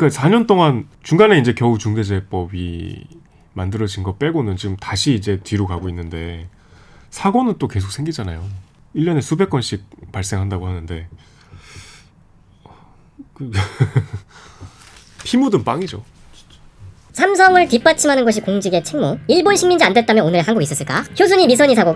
그러니까 4년 동안 중간에 이제 겨우 중대재해법이 만들어진 거 빼고는 지금 다시 이제 뒤로 가고 있는데 사고는 또 계속 생기잖아요. 1년에 수백 건씩 발생한다고 하는데 피 묻은 빵이죠. 삼성을 뒷받침하는 것이 공직의 책무. 일본 식민지 안 됐다면 오늘 한국에 있었을까? 효순이 미선이 사고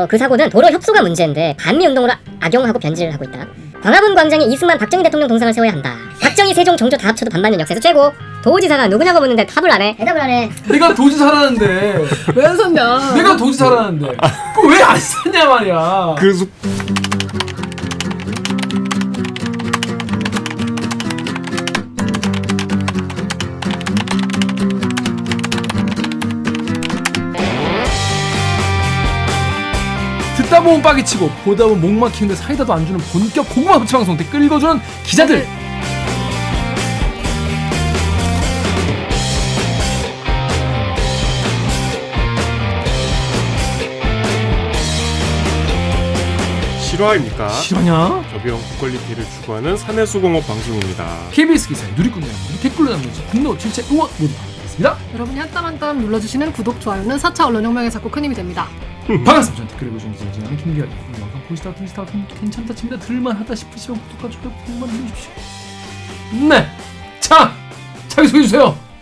그 사고는 도로 협소가 문제인데 반미운동으로 악용하고 변질을 하고 있다. 광화문 광장에 이승만 박정희 대통령 동상을 세워야 한다. 박정희 세종 정조 다 합쳐도 반만년 역사에서 최고. 도지사가 누구냐고 묻는데 답을 안 해. 대답을 안 해. 내가 도지사라는데 왜 안 샀냐? 내가 도지사라는데 그거 왜 안 샀냐 말이야. 그래서 듣다 보면 빠개치고 보다 보면 목 막히는데 사이다도 안 주는 본격 고구마 섭취 방송 댓글 읽어주는 기자들. 실화입니까? 실화냐? 저비용 고퀄리티를 추구하는 사내수공업 방송입니다. KBS 기사에 누리꾼 여러분 댓글로 남겨주신 국내 실체 응원 모두 바라겠습니다. 여러분이 한 땀 한 땀 눌러주시는 구독, 좋아요는 4차 언론혁명에 작고 큰 힘이 됩니다. 반갑습니다. 전 댓글 읽어주는 기자는 김기현이 영상 보시다가 들으시다가 괜찮다 칩니다. 들을만하다 싶으시면 구독과 좋아요 부탁만 눌러주십시오. 네, 자 자기소개해주세요.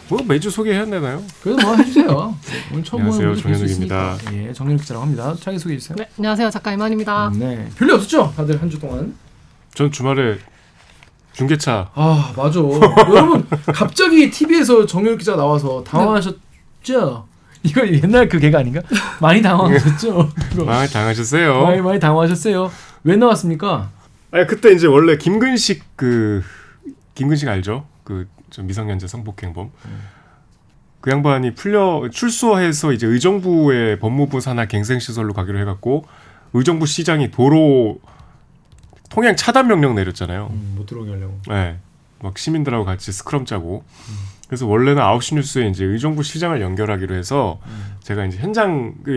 뭐 매주 소개해야 되나요? 그래도 뭐 해주세요. 오늘 처음 보는 안녕하세요, 분들 볼수 정현욱입니다. 있으니까. 예, 정현욱 기자라고 합니다. 자기소개해주세요. 네, 안녕하세요. 작가 이만입니다. 네, 별일 없었죠? 다들 한 주 동안. 전 주말에 중계차 아 맞아. 여러분 갑자기 TV에서 정현욱 기자 나와서 당황하셨죠? 이거 옛날 그 개가 아닌가? 많이 당황하셨죠? 많이 당하셨어요. 많이 당황하셨어요. 왜 나왔습니까? 아니 그때 이제 원래 김근식 알죠? 좀 미성년자 성폭행범. 그 양반이 출소해서 이제 의정부의 법무부 산하 갱생시설로 가기로 해갖고 의정부 시장이 도로 통행 차단 명령 내렸잖아요. 못 들어오게 하려고. 네, 막 시민들하고 같이 스크럼 짜고. 그래서 원래는 9시 뉴스에 이제 의정부 시장을 연결하기로 해서 제가 이제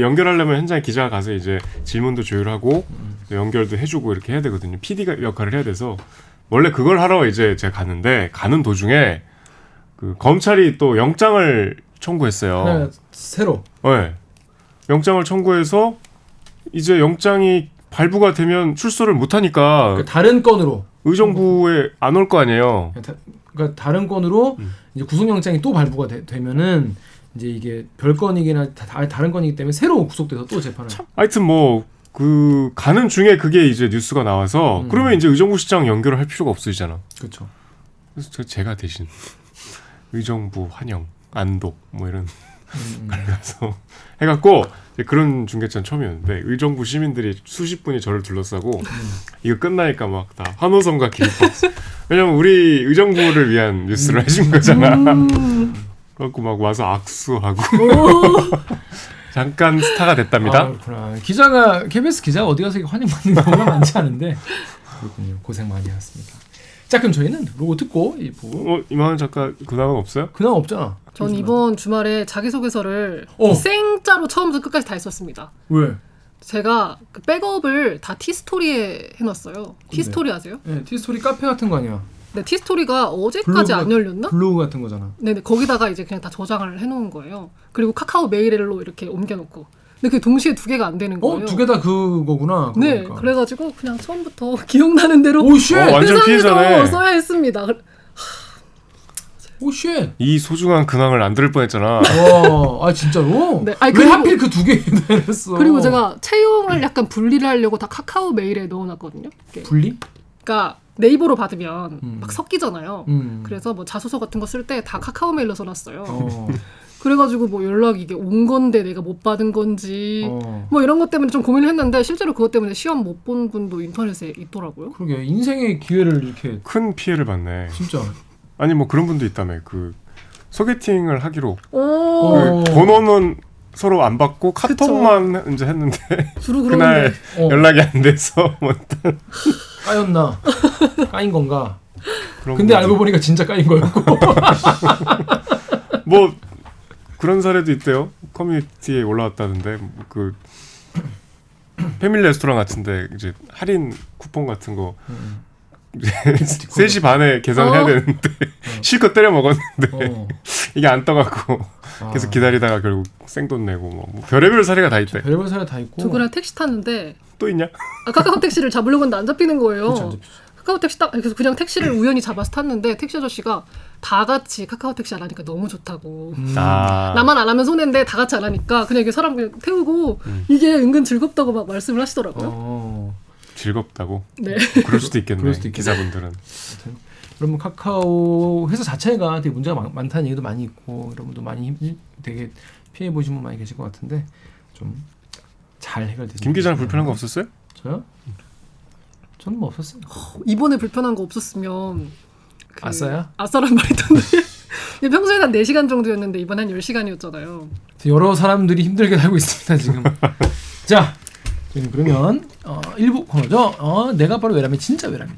연결하려면 현장 기자가 가서 이제 질문도 조율하고 연결도 해주고 이렇게 해야 되거든요. PD가 역할을 해야 돼서 원래 그걸 하러 이제 제가 갔는데 가는 도중에 그 검찰이 또 영장을 청구했어요. 네, 새로. 네, 영장을 청구해서 이제 영장이 발부가 되면 출소를 못 하니까 그러니까 다른 건으로 의정부에 안 올 거 아니에요. 그러니까 다른 건으로 이제 구속영장이 또 발부가 되면은 이제 이게 별건이긴 다른 건이기 때문에 새로 구속돼서 또 재판을. 하여튼 뭐 그 가는 중에 그게 이제 뉴스가 나와서 그러면 이제 의정부 시장 연결을 할 필요가 없어지잖아. 그렇죠. 그래서 제가 대신 의정부 환영 안도 뭐 이런 걸 가서 해갖고 그런 중계차는 처음이었는데 의정부 시민들이 수십 분이 저를 둘러싸고 이거 끝나니까 막 다 환호성과 기립박수. 왜냐면 우리 의정부를 위한 뉴스를 하신 거잖아. 그래갖고 막 와서 악수하고 잠깐 스타가 됐답니다. 아, 그렇구나. KBS 기자가 어디 가서 환영받는 경우가 많지 않은데 그렇군요. 고생 많이 하셨습니다. 자 그럼 저희는 로고 듣고 이만한 작가 근황은 없어요? 근황 없잖아. 전 이번 주말에 자기소개서를 생짜로 처음부터 끝까지 다 했었습니다. 왜? 제가 그 백업을 다 티스토리에 해놨어요. 티스토리 아세요? 네, 티스토리 카페 같은 거 아니야? 네, 티스토리가 어제까지 안 열렸나? 블로그 같은 거잖아. 네네, 거기다가 이제 그냥 다 저장을 해놓은 거예요. 그리고 카카오 메일로 이렇게 옮겨놓고. 근데 그게 동시에 두 개가 안 되는 거예요. 두 개 다 그거구나. 네, 그러니까. 그래가지고 그냥 처음부터 기억나는 대로 완전 피해자네. 써야 했습니다. 오 쉣. 이 소중한 근황을 안 들을 뻔했잖아. 와, 진짜로? 네, 왜 하필 그 두 개 했어? 그리고 제가 채용을 약간 분리를 하려고 다 카카오 메일에 넣어놨거든요. 분리? 그러니까 네이버로 받으면 막 섞이잖아요. 그래서 뭐 자소서 같은 거 쓸 때 다 카카오 메일로 써놨어요. 그래가지고 뭐 연락이 이게 온 건데 내가 못 받은 건지 뭐 이런 것 때문에 좀 고민을 했는데 실제로 그것 때문에 시험 못 본 분도 인터넷에 있더라고요. 그러게 인생의 기회를 이렇게 큰 피해를 받네. 진짜. 아니 뭐 그런 분도 있다며. 그 소개팅을 하기로 오. 그 번호는 서로 안 받고 카톡만 그쵸. 이제 했는데 그날 연락이 안 돼서 뭐 까였나? 까인 건가? 근데 거지. 알고 보니까 진짜 까인 거였고. 뭐 그런 사례도 있대요. 커뮤니티에 올라왔다는데 그 패밀리 레스토랑 같은데 이제 할인 쿠폰 같은 거 3시 반에 계산을 해야 되는데 실컷 때려 먹었는데 이게 안 떠갖고 계속 기다리다가 결국 생돈 내고 뭐 별의별 사례가 다 있대. 별의별 사례 다 있고. 저 그날 택시 탔는데 또 있냐? 카카오 택시를 잡으려고 했는데 안 잡히는 거예요. 그렇죠, 안 잡히죠. 카카오 택시 딱 그래서 그냥 택시를 우연히 잡아서 탔는데 택시 아저씨가 다 같이 카카오 택시 안 하니까 너무 좋다고. 나만 안 하면 손해인데 다 같이 안 하니까 그냥 이게 사람 그냥 태우고 이게 은근 즐겁다고 막 말씀을 하시더라고요. 즐겁다고? 네. 그럴 수도 있겠네. 그럴 수도 있겠네. 기사분들은. 여러분 카카오 회사 자체가 되게 문제가 많다는 얘기도 많이 있고 여러분도 많이 되게 피해 보신 분 많이 계실 것 같은데 좀 잘 해결됐으면. 김 기자는 불편한 거 없었어요? 저요? 저는 뭐 없었어요. 이번에 불편한 거 없었으면 아싸야? 아싸란 말이 있던데 평소에는 한 4시간 정도였는데 이번 한 10시간이었잖아요. 여러 사람들이 힘들게 살고 있습니다 지금. 자 지금 그러면 1부 코너죠. 내가 바로 외람이 진짜 외람이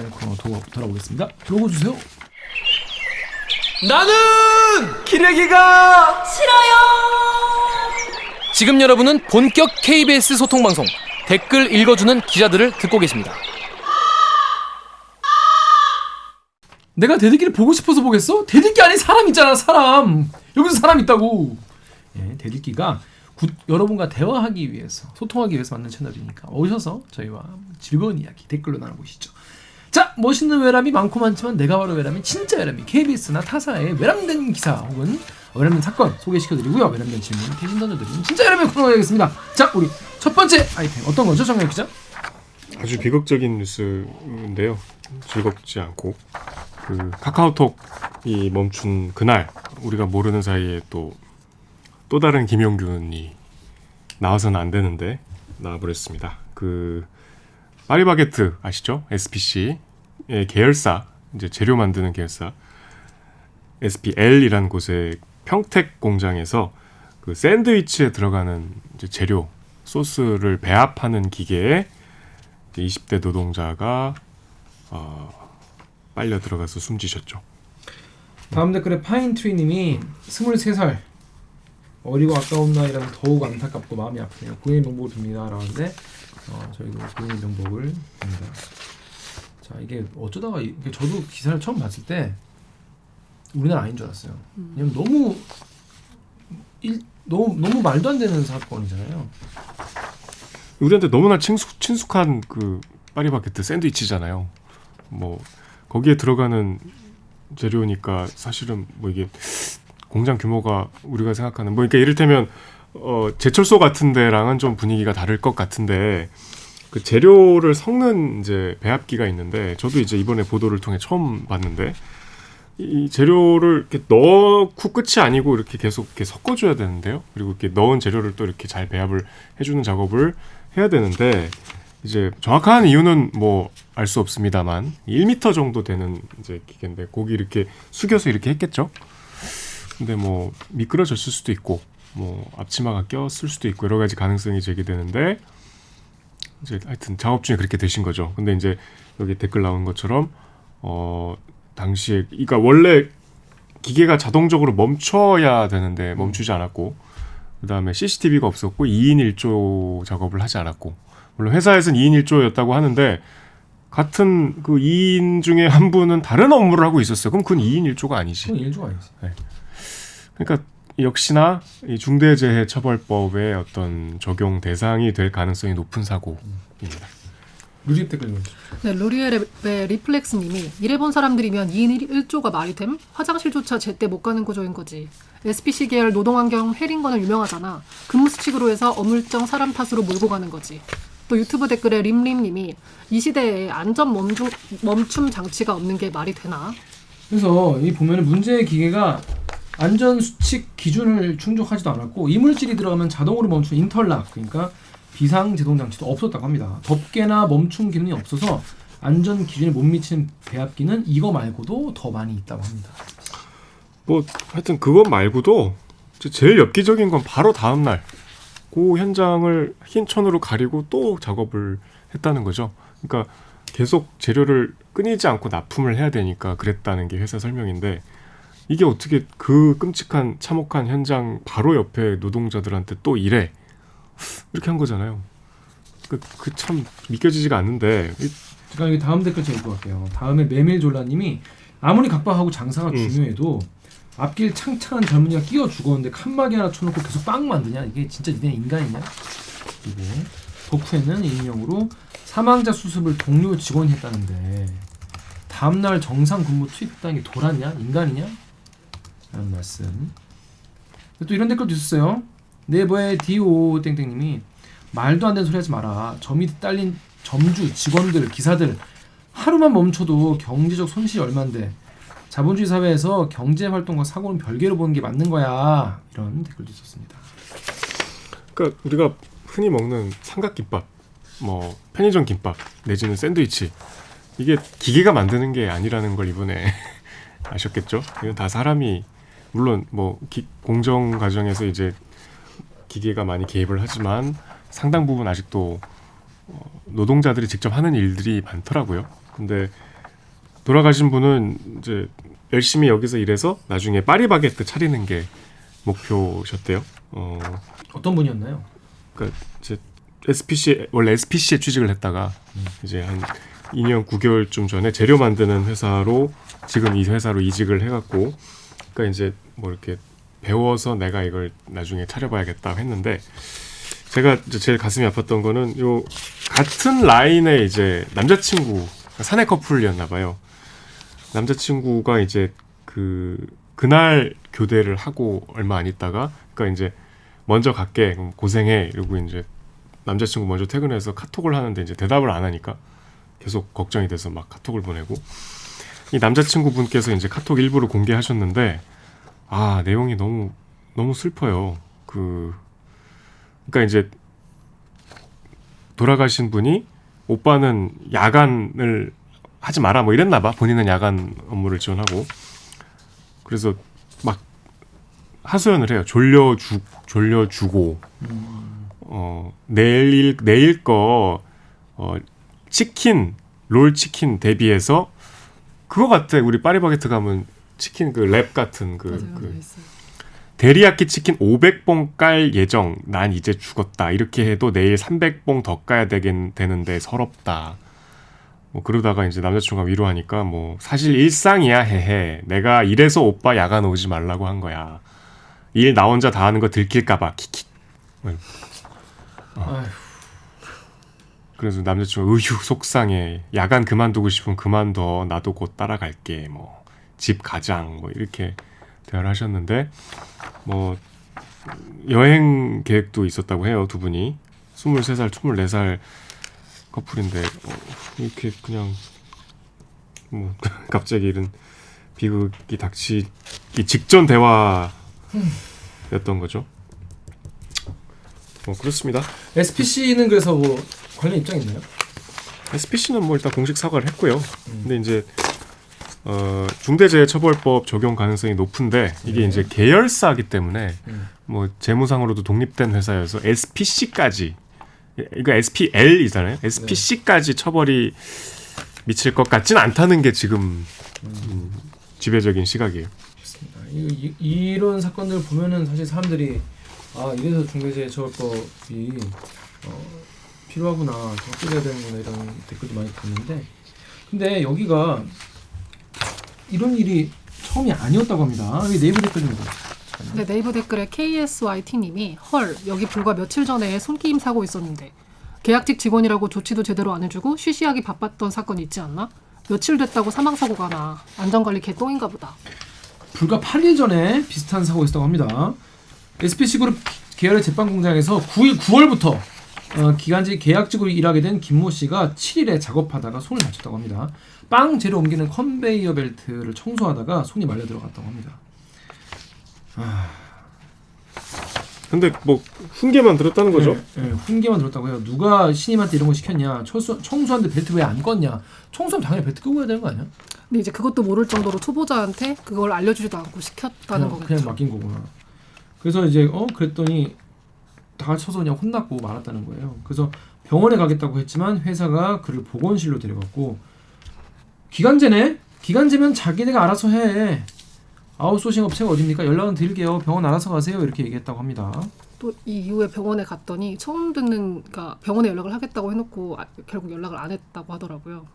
코너 돌아오겠습니다. 로고 주세요. 나는 기레기가 싫어요. 지금 여러분은 본격 KBS 소통 방송 댓글 읽어주는 기자들을 듣고 계십니다. 내가 대들기를 보고 싶어서 보겠어? 대들기 안에 사람 있잖아. 사람. 여기서 사람 있다고. 예, 대들기가 여러분과 대화하기 위해서 소통하기 위해서 만든 채널이니까 오셔서 저희와 즐거운 이야기 댓글로 나눠보시죠. 자, 멋있는 외람이 많고 많지만 내가 바로 외람이 진짜 외람이 KBS나 타사의 외람된 기사 혹은 외람된 사건 소개시켜드리고요. 외람된 질문 대신 던져드리는 진짜 외람의 코너가 되겠습니다. 자, 우리 첫 번째 아이템 어떤 거죠, 정혁 기자? 아주 비극적인 뉴스인데요. 즐겁지 않고 그 카카오톡이 멈춘 그날 우리가 모르는 사이에 또 다른 김용균이 나와서는 안 되는데 나와버렸습니다. 그 파리바게트 아시죠? SPC의 계열사 이제 재료 만드는 계열사 SPL이라는 곳의 평택 공장에서 그 샌드위치에 들어가는 이제 재료 소스를 배합하는 기계에 20대 노동자가 빨려 들어가서 숨지셨죠. 다음 댓글에 파인트리님이 23살 어리고 아까운 나이라서 더욱 안타깝고 마음이 아프네요. 고인의 명복을 빕니다. 라는데 저희도 고인의 명복을 빕니다. 자, 이게 어쩌다가 저도 기사를 처음 봤을 때 우리나라 아닌 줄 알았어요. 왜냐면 너무 말도 안 되는 사건이잖아요. 우리한테 너무나 친숙한 그 파리바게트 샌드위치잖아요. 뭐 거기에 들어가는 재료니까 사실은 뭐 이게 공장 규모가 우리가 생각하는 뭐 그러니까 이를테면 제철소 같은 데랑은 좀 분위기가 다를 것 같은데 그 재료를 섞는 이제 배합기가 있는데 저도 이제 이번에 보도를 통해 처음 봤는데 이 재료를 이렇게 넣고 끝이 아니고 이렇게 계속 이렇게 섞어줘야 되는데요. 그리고 이렇게 넣은 재료를 또 이렇게 잘 배합을 해주는 작업을 해야 되는데 이제 정확한 이유는 뭐 알 수 없습니다만 1m 정도 되는 이제 기계인데 고기 이렇게 숙여서 이렇게 했겠죠. 근데 뭐 미끄러졌을 수도 있고 뭐 앞치마가 꼈을 수도 있고 여러 가지 가능성이 제기되는데 이제 하여튼 작업 중에 그렇게 되신 거죠. 근데 이제 여기 댓글 나온 것처럼 당시에 그러니까 원래 기계가 자동적으로 멈춰야 되는데 멈추지 않았고 그다음에 CCTV가 없었고 2인 1조 작업을 하지 않았고 물론 회사에서는 2인 1조였다고 하는데 같은 그 2인 중에 한 분은 다른 업무를 하고 있었어요. 그럼 그건 2인 1조가 아니지. 그건 1조가 아니지. 네. 그러니까 역시나 이 중대재해처벌법의 어떤 적용 대상이 될 가능성이 높은 사고입니다. 루리 댓글 네, 로리엘의 리플렉스님이 일해본 사람들이면 2인 1조가 말이 됨? 화장실조차 제때 못 가는 구조인 거지. SPC 계열 노동환경 해린 거는 유명하잖아. 근무 수칙으로 해서 어물쩡 사람 탓으로 몰고 가는 거지. 또 유튜브 댓글에 림림님이 이 시대에 안전 멈춤 장치가 없는 게 말이 되나? 그래서 이 보면은 문제의 기계가 안전 수칙 기준을 충족하지도 않았고 이물질이 들어가면 자동으로 멈추는 인터락 그러니까 비상 제동 장치도 없었다고 합니다. 덮개나 멈춤 기능이 없어서 안전 기준에 못 미치는 배합기는 이거 말고도 더 많이 있다고 합니다. 뭐 하여튼 그것 말고도 제일 엽기적인 건 바로 다음 날 그 현장을 흰 천으로 가리고 또 작업을 했다는 거죠. 그러니까 계속 재료를 끊이지 않고 납품을 해야 되니까 그랬다는 게 회사 설명인데 이게 어떻게 그 끔찍한 참혹한 현장 바로 옆에 노동자들한테 또 이래 이렇게 한 거잖아요. 그 참 믿겨지지가 않는데 제가 여기 다음 댓글 제가 읽고 갈게요. 다음에 메밀졸라님이 아무리 각박하고 장사가 중요해도 앞길 창창한 젊은이가 끼어 죽었는데 칸막이 하나 쳐놓고 계속 빵 만드냐? 이게 진짜 니네 인간이냐? 그리고 덕후에는 익명으로 사망자 수습을 동료 직원이 했다는데 다음날 정상 근무 투입했다는 게 돌았냐? 인간이냐? 라는 말씀. 또 이런 댓글도 있었어요. 네버의 디오 땡땡님이 말도 안 되는 소리 하지 마라. 저 밑에 딸린 점주, 직원들, 기사들 하루만 멈춰도 경제적 손실이 얼만데 자본주의 사회에서 경제 활동과 사고는 별개로 보는 게 맞는 거야. 이런 댓글도 있었습니다. 그러니까 우리가 흔히 먹는 삼각김밥, 뭐 편의점 김밥 내지는 샌드위치 이게 기계가 만드는 게 아니라는 걸 이번에 아셨겠죠? 이건 다 사람이 물론 뭐 공정 과정에서 이제 기계가 많이 개입을 하지만 상당 부분 아직도 노동자들이 직접 하는 일들이 많더라고요. 근데 돌아가신 분은 이제 열심히 여기서 일해서 나중에 파리바게뜨 차리는 게 목표셨대요. 어떤 분이었나요? 그러니까 이제 원래 SPC에 취직을 했다가 이제 한 2년 9개월쯤 전에 재료 만드는 회사로 지금 이 회사로 이직을 해갖고 그러니까 이제 뭐 이렇게 배워서 내가 이걸 나중에 차려봐야겠다 했는데 제가 이제 제일 가슴이 아팠던 거는 요 같은 라인의 이제 남자친구 사내 커플이었나 봐요. 남자친구가 이제 그날 교대를 하고 얼마 안 있다가 그러니까 이제 먼저 갈게 그럼 고생해 이러고 이제 남자친구 먼저 퇴근해서 카톡을 하는데 이제 대답을 안 하니까 계속 걱정이 돼서 막 카톡을 보내고 이 남자친구 분께서 이제 카톡 일부를 공개하셨는데 아 내용이 너무 슬퍼요. 그러니까 이제 돌아가신 분이 오빠는 야간을 하지 마라 뭐 이랬나 봐. 본인은 야간 업무를 지원하고 그래서 막 하소연을 해요. 졸려주고 내일 거 치킨 롤 치킨 대비해서 그거 같아. 우리 파리바게뜨 가면 치킨 그 랩 같은 데리야끼 치킨 500봉 깔 예정. 난 이제 죽었다. 이렇게 해도 내일 300봉 더 까야 되는데 서럽다. 뭐 그러다가 이제 남자친구가 위로하니까 뭐 사실 일상이야 헤헤. 내가 이래서 오빠 야간 오지 말라고 한 거야. 일 나 혼자 다 하는 거 들킬까봐 킥킥. 그래서 남자친구가 으휴 속상해. 야간 그만두고 싶으면 그만둬. 나도 곧 따라갈게. 뭐 집 가장 뭐 이렇게 대화를 하셨는데 뭐 여행 계획도 있었다고 해요. 두 분이 23살, 24살 커플인데 이렇게 그냥 뭐 갑자기 이런 비극이 닥치기 직전 대화였던 거죠. 그렇습니다. SPC는 그래서 뭐 관련 입장 있나요? SPC는 뭐 일단 공식 사과를 했고요. 근데 이제 중대재해처벌법 적용 가능성이 높은데 이게 이제 계열사이기 때문에 뭐 재무상으로도 독립된 회사여서 SPC까지 이거 SPL이잖아요. SPC까지 처벌이 미칠 것 같진 않다는 게 지금 지배적인 시각이에요. 그렇습니다. 이런 사건들 보면은 사실 사람들이 이래서 중대재해처벌법이 필요하구나, 적극해야 되는구나 이런 댓글도 많이 봤는데 근데 여기가 이런 일이 처음이 아니었다고 합니다. 여기 네이버 댓글입니다. 네, 네이버 댓글에 KSYT님이 헐 여기 불과 며칠 전에 손끼임 사고 있었는데 계약직 직원이라고 조치도 제대로 안 해주고 쉬쉬하기 바빴던 사건이 있지 않나? 며칠 됐다고 사망사고가 나. 안전관리 개똥인가 보다. 불과 8일 전에 비슷한 사고가 있었다고 합니다. SPC그룹 계열의 제빵 공장에서 9월부터 기간제 계약직으로 일하게 된 김모 씨가 7일에 작업하다가 손을 다쳤다고 합니다. 빵 재료 옮기는 컨베이어 벨트를 청소하다가 손이 말려 들어갔다고 합니다. 근데 뭐 훈계만 들었다는 거죠? 네, 훈계만 들었다고 해요. 누가 신임한테 이런 거 시켰냐? 청소하는데 벨트 왜 안 껐냐? 청소하면 당연히 벨트 끄고 해야 되는 거 아니야? 근데 이제 그것도 모를 정도로 초보자한테 그걸 알려주지도 않고 시켰다는 거겠죠. 그냥 맡긴 거구나. 그래서 이제 그랬더니 다 같이 쳐서 그냥 혼났고 말았다는 거예요. 그래서 병원에 가겠다고 했지만 회사가 그를 보건실로 데려갔고 기간제네? 기간제면 자기네가 알아서 해. 아웃소싱 업체가 어딥니까? 연락은 드릴게요. 병원 알아서 가세요. 이렇게 얘기했다고 합니다. 또 이 이후에 병원에 갔더니 처음 듣는 그러니까 병원에 연락을 하겠다고 해놓고 결국 연락을 안 했다고 하더라고요.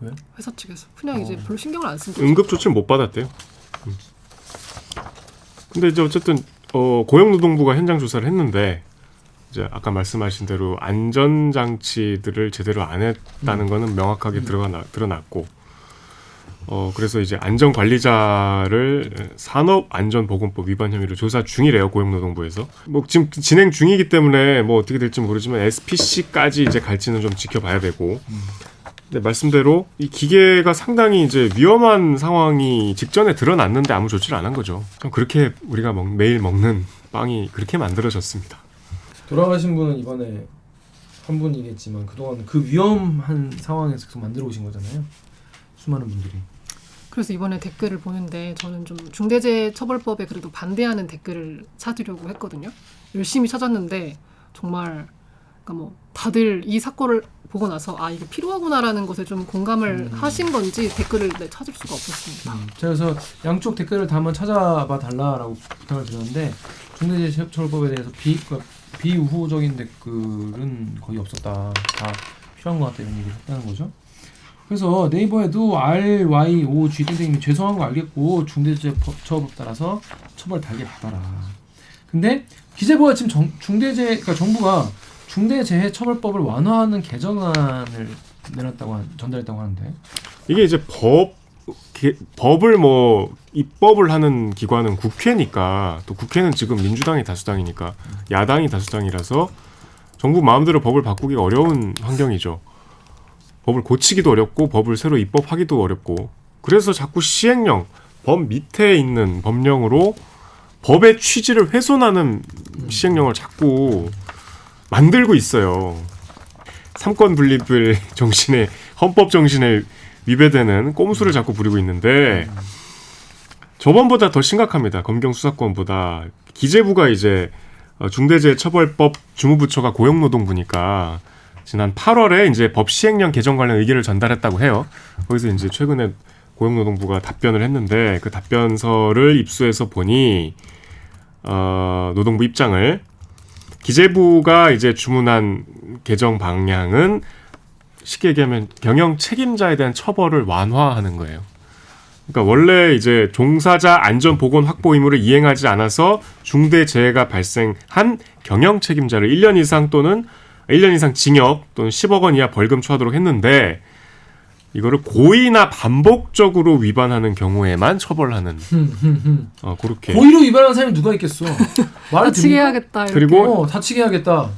왜? 회사 측에서 그냥 이제 별로 신경을 안 쓴 거죠. 응급 조치를 못 받았대요. 근데 이제 어쨌든 고용노동부가 현장 조사를 했는데 이제 아까 말씀하신 대로 안전 장치들을 제대로 안 했다는 거는 명확하게 드러났고 그래서 이제 안전관리자를 산업안전보건법 위반 혐의로 조사 중이래요, 고용노동부에서. 뭐 지금 진행 중이기 때문에 뭐 어떻게 될지 모르지만 SPC까지 이제 갈지는 좀 지켜봐야 되고. 근데 말씀대로 이 기계가 상당히 이제 위험한 상황이 직전에 드러났는데 아무 조치를 안 한 거죠. 그렇게 우리가 매일 먹는 빵이 그렇게 만들어졌습니다. 돌아가신 분은 이번에 한 분이겠지만 그동안 그 위험한 상황에서 계속 만들어 오신 거잖아요. 수많은 분들이. 그래서 이번에 댓글을 보는데 저는 좀 중대재해처벌법에 그래도 반대하는 댓글을 찾으려고 했거든요. 열심히 찾았는데 정말 그러니까 뭐 다들 이 사건을 보고 나서 아 이게 필요하구나라는 것에 좀 공감을 하신 건지 댓글을 찾을 수가 없었습니다. 제가 그래서 양쪽 댓글을 다 한번 찾아봐 달라라고 부탁을 드렸는데 중대재해처벌법에 대해서 비우호적인 댓글은 거의 없었다. 다 필요한 것 같다 이런 얘기를 했다는 거죠. 그래서 네이버에도 RYOG 땡땡님이 죄송한 거 알겠고 중대재해처벌법 따라서 처벌 달게 받아라. 근데 기재부가 지금 그러니까 정부가 중대재해처벌법을 완화하는 개정안을 전달했다고 하는데 이게 이제 법을 뭐 입법을 하는 기관은 국회니까 또 국회는 지금 민주당이 다수당이니까 야당이 다수당이라서 정부 마음대로 법을 바꾸기가 어려운 환경이죠. 법을 고치기도 어렵고 법을 새로 입법하기도 어렵고 그래서 자꾸 시행령, 법 밑에 있는 법령으로 법의 취지를 훼손하는 시행령을 자꾸 만들고 있어요. 삼권 분립을 정신에 헌법 정신에 위배되는 꼼수를 자꾸 부리고 있는데 저번보다 더 심각합니다. 검경 수사권보다 기재부가 이제 중대재해처벌법 주무부처가 고용노동부니까 지난 8월에 이제 법 시행령 개정 관련 의견을 전달했다고 해요. 거기서 이제 최근에 고용노동부가 답변을 했는데 그 답변서를 입수해서 보니 노동부 입장을 기재부가 이제 주문한 개정 방향은 쉽게 얘기하면 경영 책임자에 대한 처벌을 완화하는 거예요. 그러니까 원래 이제 종사자 안전 보건 확보 의무를 이행하지 않아서 중대 재해가 발생한 경영 책임자를 1년 이상 또는 1년 이상 징역 또는 10억 원 이하 벌금 처하도록 했는데 이거를 고의나 반복적으로 위반하는 경우에만 처벌하는 그렇게 고의로 위반하는 사람이 누가 있겠어? 말을 다치게 해야겠다. 이렇게. 그리고 다치게 해야겠다.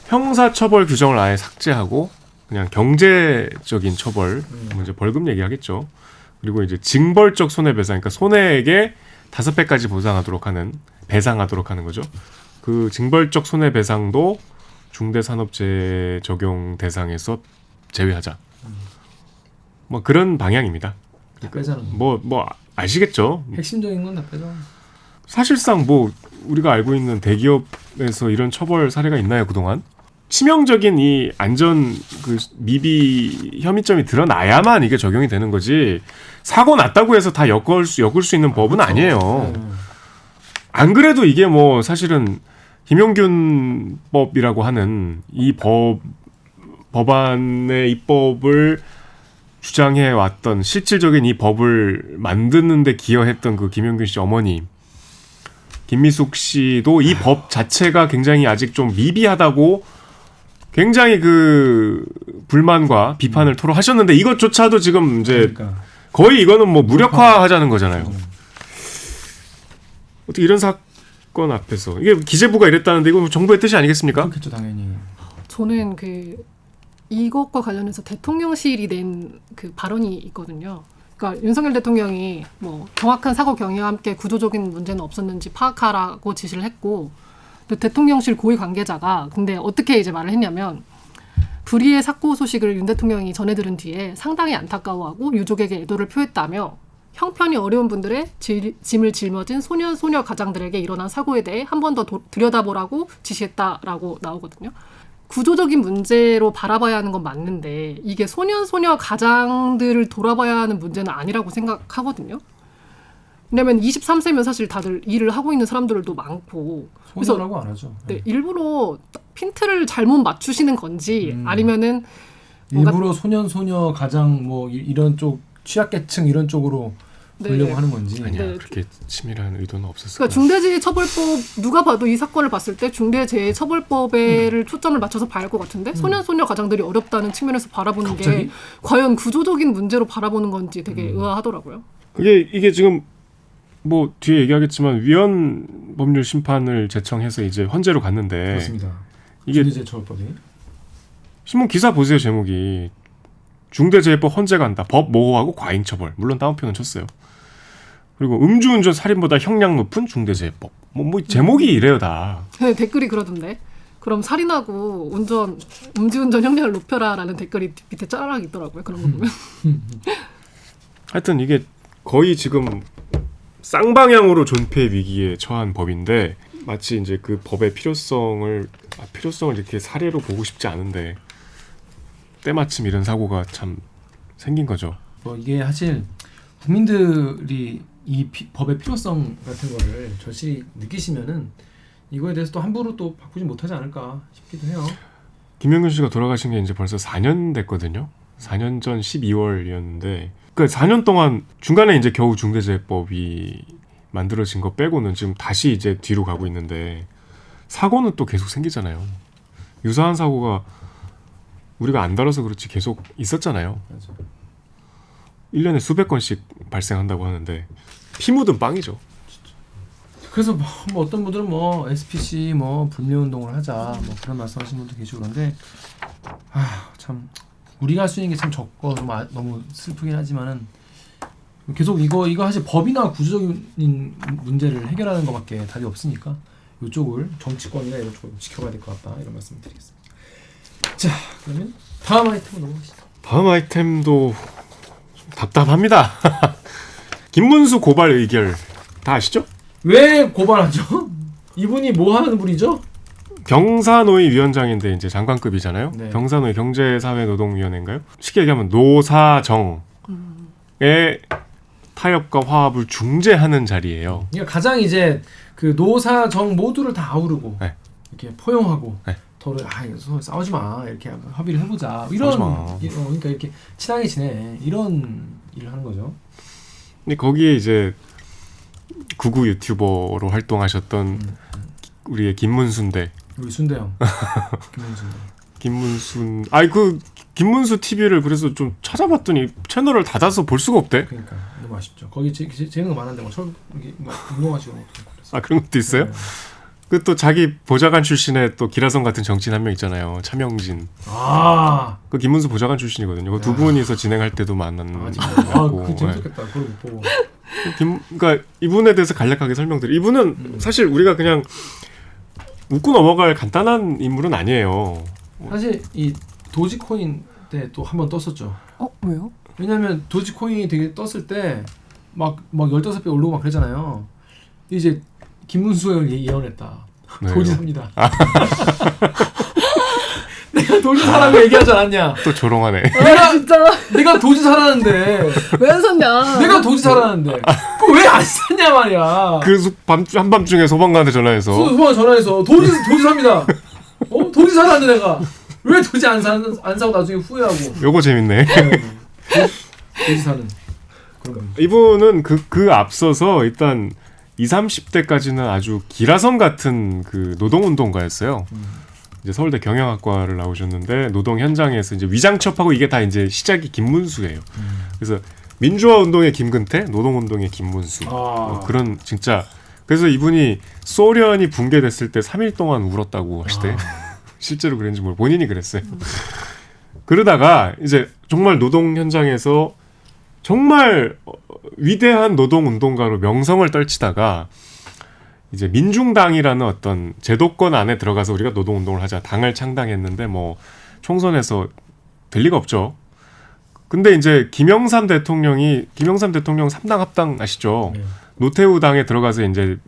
형사처벌 규정을 아예 삭제하고 그냥 경제적인 처벌, 이제 벌금 얘기하겠죠. 그리고 이제 징벌적 손해배상, 그러니까 손해액의 5배까지 배상하도록 하는 거죠. 그 징벌적 손해배상도 중대산업재해 적용 대상에서 제외하자. 뭐 그런 방향입니다. 다 빼자는 거. 뭐 아시겠죠? 핵심적인 건 다 빼자. 사실상 뭐 우리가 알고 있는 대기업에서 이런 처벌 사례가 있나요 그동안? 치명적인 이 안전 그 미비 혐의점이 드러나야만 이게 적용이 되는 거지. 사고 났다고 해서 다 엮을 수 있는 법은 아니에요. 안 그래도 이게 뭐 사실은 김용균법이라고 하는 이 법안의 입법을 주장해 왔던 실질적인 이 법을 만드는 데 기여했던 그 김용균 씨 어머니 김미숙 씨도 이 법 자체가 굉장히 아직 좀 미비하다고 굉장히 그 불만과 비판을 토로하셨는데 이것조차도 지금 이제 거의 이거는 뭐 무력화하자는 거잖아요. 어떻게 이런 사건 앞에서 이게 기재부가 이랬다는데 이건 정부의 뜻이 아니겠습니까? 그렇겠죠 당연히. 저는 이것과 관련해서 대통령실이 낸 그 발언이 있거든요. 그러니까 윤석열 대통령이 뭐 정확한 사고 경위와 함께 구조적인 문제는 없었는지 파악하라고 지시를 했고, 대통령실 고위 관계자가 근데 어떻게 이제 말을 했냐면 불의의 사고 소식을 윤 대통령이 전해 들은 뒤에 상당히 안타까워하고 유족에게 애도를 표했다며 형편이 어려운 분들의 짐을 짊어진 소년 소녀 가장들에게 일어난 사고에 대해 한 번 더 들여다보라고 지시했다라고 나오거든요. 구조적인 문제로 바라봐야 하는 건 맞는데 이게 소년 소녀 가장들을 돌아봐야 하는 문제는 아니라고 생각하거든요. 왜냐면 23세면 사실 다들 일을 하고 있는 사람들도 많고 소녀라고 안 하죠. 네, 일부러 핀트를 잘못 맞추시는 건지 아니면은 일부러 소년 소녀 가장 뭐 이런 쪽 취약계층 이런 쪽으로 보려고 네. 하는 건지. 아니야 네. 그렇게 치밀한 의도는 없었을 그러니까 거야. 중대재해처벌법 누가 봐도 이 사건을 봤을 때 중대재해처벌법에를 초점을 맞춰서 봐야 할 것 같은데 소년 소녀 가장들이 어렵다는 측면에서 바라보는 갑자기? 게 과연 구조적인 문제로 바라보는 건지 되게 의아하더라고요. 이게 지금 뭐 뒤에 얘기하겠지만 위헌 법률 심판을 제청해서 이제 헌재로 갔는데 그렇습니다. 이게 중대재해처벌법이. 신문 기사 보세요. 제목이 중대재해법 헌재 간다. 법 모호하고 과잉처벌. 물론 다운표는 쳤어요. 그리고 음주운전 살인보다 형량 높은 중대재해법. 뭐 제목이 이래요 다. 네, 댓글이 그러던데. 그럼 살인하고 음주운전 형량을 높여라라는 댓글이 밑에 짜락 있더라고요. 그런 거 보면. 하여튼 이게 거의 지금 쌍방향으로 존폐 위기에 처한 법인데 마치 이제 그 법의 필요성을 이렇게 사례로 보고 싶지 않은데 때마침 이런 사고가 참 생긴 거죠. 뭐 이게 사실 국민들이 이 법의 필요성 같은 거를 절실히 느끼시면은 이거에 대해서 또 함부로 또 바꾸지 못하지 않을까 싶기도 해요. 김영균 씨가 돌아가신 게 이제 벌써 4년 됐거든요. 4년 전 12월이었는데 그러니까 4년 동안 중간에 이제 겨우 중대재해법이 만들어진 거 빼고는 지금 다시 이제 뒤로 가고 있는데 사고는 또 계속 생기잖아요. 유사한 사고가 우리가 안 다뤄서 그렇지 계속 있었잖아요. 맞아. 1년에 수백 건씩 발생한다고 하는데 피 묻은 빵이죠. 그래서 뭐 어떤 분들은 뭐 SPC 뭐 불매운동을 하자 뭐 그런 말씀하시는 분도 계시고 그런데 참 우리가 할 수 있는 게 참 적고 너무 슬프긴 하지만은 계속 이거 사실 법이나 구조적인 문제를 해결하는 것밖에 답이 없으니까 이쪽을 정치권이나 이런 쪽을 지켜봐야 될 것 같다 이런 말씀을 드리겠습니다. 자 그러면 다음 아이템으로 넘어가시죠. 다음 아이템도 좀 답답합니다. 김문수 고발 의결 다 아시죠? 왜 고발하죠? 이분이 뭐 하는 분이죠? 경사노위 위원장인데 이제 장관급이잖아요. 네. 경사노위 경제사회노동위원회인가요? 쉽게 얘기하면 노사정의 타협과 화합을 중재하는 자리예요. 그러니까 가장 이제 그 노사정 모두를 다 아우르고 네. 이렇게 포용하고 네. 서로 서로 싸우지 마 이렇게 한번 합의를 해보자 이런 싸우지 마. 그러니까 이렇게 친하게 지내 이런 일을 하는 거죠. 근데 거기에 이제 구구 유튜버로 활동하셨던 우리의 김문수인데 우리 순대형 김문수. 김문수 김문수 TV를 그래서 좀 찾아봤더니 채널을 닫아서 볼 수가 없대. 그러니까 너무 아쉽죠. 거기 재능 많은데 뭐 운동하시고 그래서. 아 그런 것도 있어요? 네. 그 또 자기 보좌관 출신의 또 기라성 같은 정치인 한 명 있잖아요. 차명진. 그 김문수 보좌관 출신이거든요. 그 두 분이서 진행할 때도 만났고. 그 재밌었겠다. 그걸 못 보고. 그러니까 이분에 대해서 간략하게 설명드려. 이분은 사실 우리가 그냥 웃고 넘어갈 간단한 인물은 아니에요. 사실 이 도지코인 때 또 한 번 떴었죠. 왜요? 왜냐면 도지코인이 되게 떴을 때 막 15배 오르고 막 그러잖아요. 이제 김문수가 예언했다. 네. 도지사입니다. 내가 도지사라고 얘기하지 않았냐? 또 조롱하네. 내가 도지사라는데 왜 안 샀냐? 내가 도지사라는데 그거 왜 안 샀냐 말이야. 그래서 한밤중에 소방관한테 전화해서 소방관 전화해서 도지사입니다. 도지사라는데 내가 왜 도지 안 사고 나중에 후회하고. 요거 재밌네. 도지사는 그런 겁니다. 이분은 그 앞서서 일단 20, 30대까지는 아주 기라성 같은 그 노동운동가였어요. 이제 서울대 경영학과를 나오셨는데 노동 현장에서 이제 위장 취업하고 이게 다 이제 시작이 김문수예요. 그래서 민주화 운동의 김근태, 노동 운동의 김문수. 그런 진짜 그래서 이분이 소련이 붕괴됐을 때 3일 동안 울었다고 하시대. 실제로 그랬는지 모르고 본인이 그랬어요. 그러다가 이제 정말 노동 현장에서 정말 위대한 노동운동가로 명성을 떨치다가 이제 민중당이라는 어떤 제도권 안에 들어가서 우리가 노동운동을 하자 당을 창당했는데 뭐 총선에서 될 리가 없죠. 근데 이제 김영삼 대통령 3당 합당 아시죠? 네. 노태우 당에 들어가서 이제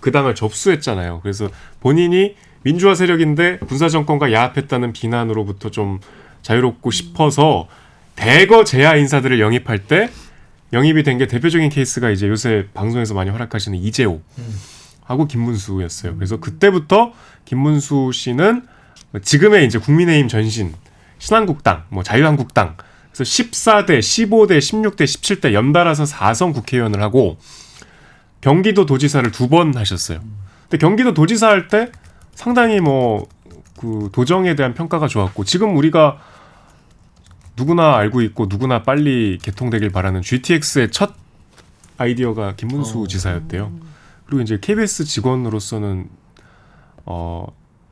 그 당을 접수했잖아요. 그래서 본인이 민주화 세력인데 군사정권과 야합했다는 비난으로부터 좀 자유롭고 싶어서 대거 재야 인사들을 영입할 때 영입이 된 게 대표적인 케이스가 이제 요새 방송에서 많이 활약하시는 이재호 하고 김문수였어요. 그래서 그때부터 김문수 씨는 지금의 이제 국민의힘 전신 신한국당, 뭐 자유한국당, 그래서 14대, 15대, 16대, 17대 연달아서 4선 국회의원을 하고 경기도 도지사를 2번 하셨어요. 근데 경기도 도지사 할 때 상당히 뭐 그 도정에 대한 평가가 좋았고 지금 우리가 누구나 알고 있고 누구나 빨리 개통되길 바라는 GTX의 첫 아이디어가 김문수 지사였대요. 그리고 이제 KBS 직원으로서는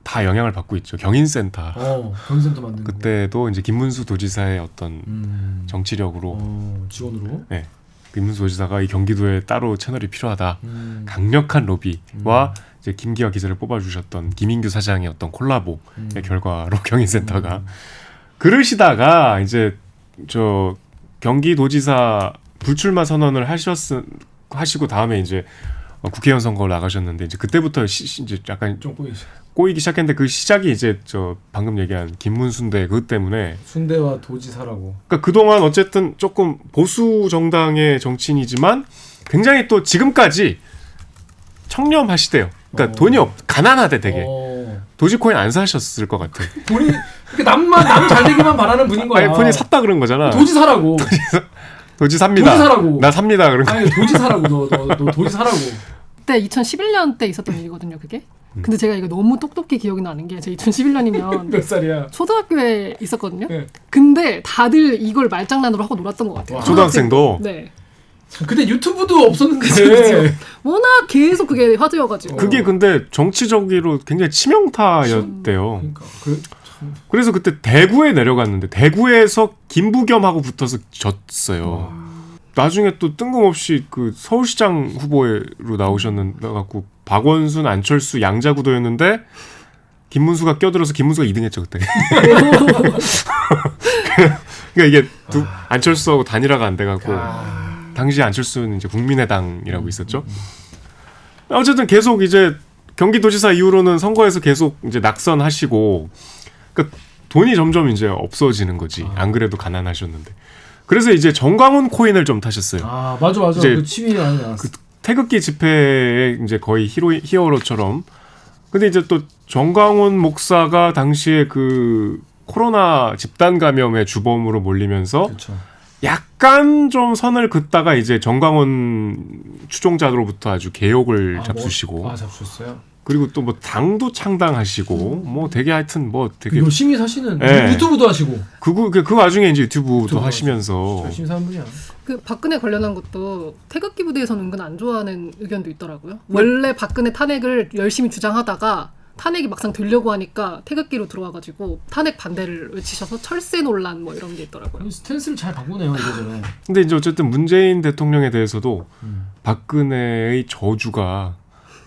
다 영향을 받고 있죠. 경인센터. 경인센터 만드는 그때도 이제 김문수 도지사의 어떤 정치력으로 직원으로. 네. 김문수 도지사가 이 경기도에 따로 채널이 필요하다. 강력한 로비와 이제 김기화 기자를 뽑아주셨던 김인규 사장의 어떤 콜라보의 결과로 경인센터가 그러시다가 이제 저 경기도지사 불출마 선언을 하시고 다음에 이제 국회의원 선거 나가셨는데 이제 그때부터 이제 약간 좀 꼬이기 시작했는데 그 시작이 이제 저 방금 얘기한 김문순대 그것 때문에 순대와 도지사라고. 그러니까 그동안 어쨌든 조금 보수 정당의 정치인이지만 굉장히 또 지금까지 청렴하시대요. 그러니까 돈이 가난하대 되게. 도지코인 안 사셨을 것 같아. 돈이 남 잘 되기만 바라는 분인 거야. 아니 본인이 샀다 그런 거잖아. 도지사라고. 도지 삽니다. 도지사라고. 나 삽니다 그런 거. 아니 도지사라고. 너 도지사라고. 그때 2011년 때 있었던 일이거든요, 그게. 근데 제가 이거 너무 똑똑히 기억이 나는 게 제가 2011년이면 몇 살이야? 초등학교에 있었거든요. 네. 근데 다들 이걸 말장난으로 하고 놀았던 것 같아요. 초등학생도. 네. 근데 유튜브도 없었는데. 그쵸. 워낙 계속 그게 화제여가지고. 그게 근데 정치적으로 굉장히 치명타였대요. 그러니까 그래서 그때 대구에 내려갔는데 대구에서 김부겸하고 붙어서 졌어요. 나중에 또 뜬금없이 그 서울시장 후보로 나오셨는데갖고 박원순, 안철수, 양자구도였는데 김문수가 껴들어서 김문수가 2등했죠 그때. 그러니까 이게 안철수하고 단일화가 안 돼갖고 당시 안철수는 이제 국민의당이라고 있었죠. 어쨌든 계속 이제 경기도지사 이후로는 선거에서 계속 이제 낙선하시고, 그러니까 돈이 점점 이제 없어지는 거지. 안 그래도 가난하셨는데. 그래서 이제 정광훈 코인을 좀 타셨어요. 아 맞아. 이제 그 취미 많이 나왔어. 그 태극기 집회에 이제 거의 히어로처럼. 근데 이제 또 정광훈 목사가 당시에 그 코로나 집단 감염의 주범으로 몰리면서 그쵸. 약간 좀 선을 긋다가 이제 정광훈 추종자로부터 아주 개욕을 잡수시고. 잡수셨어요? 그리고 또 뭐 당도 창당하시고 뭐 되게 하여튼 뭐 되게 열심히 사시는 네. 유튜브도 하시고 그 와중에 이제 유튜브도 유튜브 하시면서 열심히 사는 분이야. 그 박근혜 관련한 것도 태극기 부대에서는 은근 안 좋아하는 의견도 있더라고요. 원래 박근혜 탄핵을 열심히 주장하다가 탄핵이 막상 되려고 하니까 태극기로 들어와가지고 탄핵 반대를 외치셔서 철새 논란 뭐 이런 게 있더라고요. 스탠스를 잘 바꾸네요 이래저래. 근데 이제 어쨌든 문재인 대통령에 대해서도 박근혜의 저주가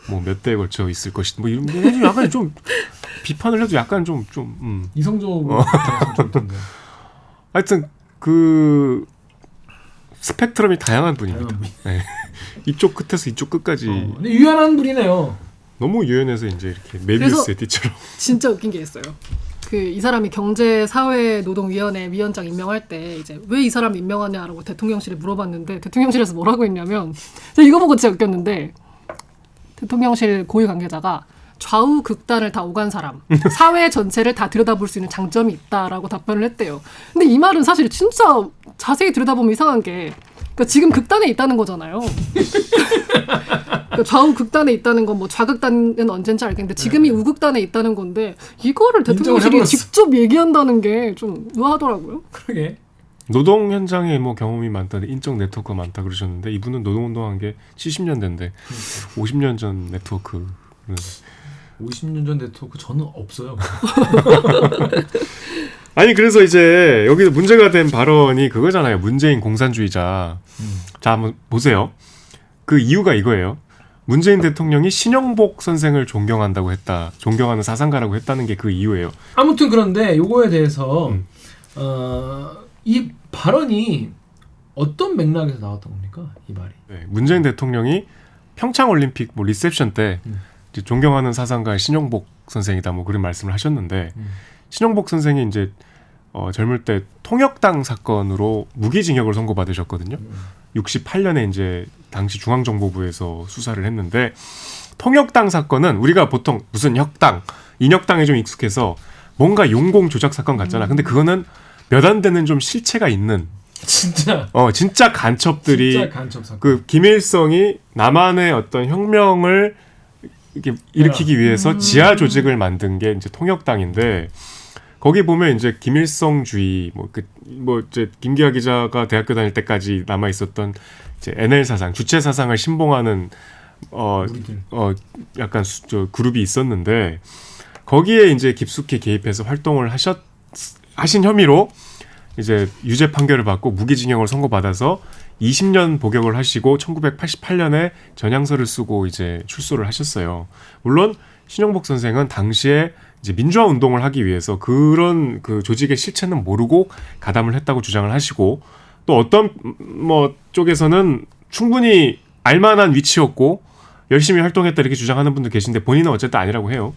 뭐 몇 대에 걸쳐 있을 것이다. 뭐 이런 게 약간 좀 비판을 해도 약간 좀 이성적으로 좀 하여튼 그 스펙트럼이 다양한 분입니다. 네. 이쪽 끝에서 이쪽 끝까지 근데 유연한 분이네요. 너무 유연해서 이제 이렇게 메비우스의 띠처럼. 진짜 웃긴 게 있어요. 그 이 사람이 경제사회노동위원회 위원장 임명할 때 이제 왜 이 사람 임명하냐라고 대통령실에 물어봤는데 대통령실에서 뭐라고 했냐면 제가 이거 보고 진짜 웃겼는데 대통령실 고위 관계자가 좌우 극단을 다 오간 사람, 사회 전체를 다 들여다볼 수 있는 장점이 있다라고 답변을 했대요. 근데 이 말은 사실 진짜 자세히 들여다보면 이상한 게 그러니까 지금 극단에 있다는 거잖아요. 그러니까 좌우 극단에 있다는 건 뭐 좌극단은 언젠지 알겠는데 지금이 우극단에 있다는 건데 이거를 대통령실이 직접 얘기한다는 게 좀 의아하더라고요. 그러게. 노동 현장에 뭐 경험이 많다, 인적 네트워크가 많다 그러셨는데 이분은 노동운동한 게 70년대인데 50년 전 네트워크. 50년 전 네트워크 저는 없어요. 아니 그래서 이제 여기서 문제가 된 발언이 그거잖아요. 문재인 공산주의자. 자 한번 보세요. 그 이유가 이거예요. 문재인 대통령이 신영복 선생을 존경한다고 했다. 존경하는 사상가라고 했다는 게 그 이유예요. 아무튼 그런데 요거에 대해서 이 발언이 어떤 맥락에서 나왔던 겁니까? 이 말이. 네, 문재인 대통령이 평창올림픽 뭐 리셉션 때 이제 존경하는 사상가 신영복 선생이다 뭐 그런 말씀을 하셨는데 신영복 선생이 이제 젊을 때 통역당 사건으로 무기징역을 선고받으셨거든요. 68년에 이제 당시 중앙정보부에서 수사를 했는데 통역당 사건은 우리가 보통 무슨 혁당, 인혁당에 좀 익숙해서 뭔가 용공 조작 사건 같잖아. 근데 그거는 몇 안 되는 좀 실체가 있는 진짜 간첩들이 진짜 간첩 사건. 그 김일성이 남한의 어떤 혁명을 이렇게 일으키기 위해서 지하 조직을 만든 게 이제 통역당인데 거기 보면 이제 김일성주의 뭐 이제 김기화 기자가 대학교 다닐 때까지 남아 있었던 이제 NL 사상, 주체 사상을 신봉하는 약간 저 그룹이 있었는데 거기에 이제 깊숙이 개입해서 활동을 하신 혐의로 이제 유죄 판결을 받고 무기징역을 선고받아서 20년 복역을 하시고 1988년에 전향서를 쓰고 이제 출소를 하셨어요. 물론 신영복 선생은 당시에 이제 민주화 운동을 하기 위해서 그런 그 조직의 실체는 모르고 가담을 했다고 주장을 하시고 또 어떤 쪽에서는 충분히 알만한 위치였고 열심히 활동했다 이렇게 주장하는 분도 계신데 본인은 어쨌든 아니라고 해요.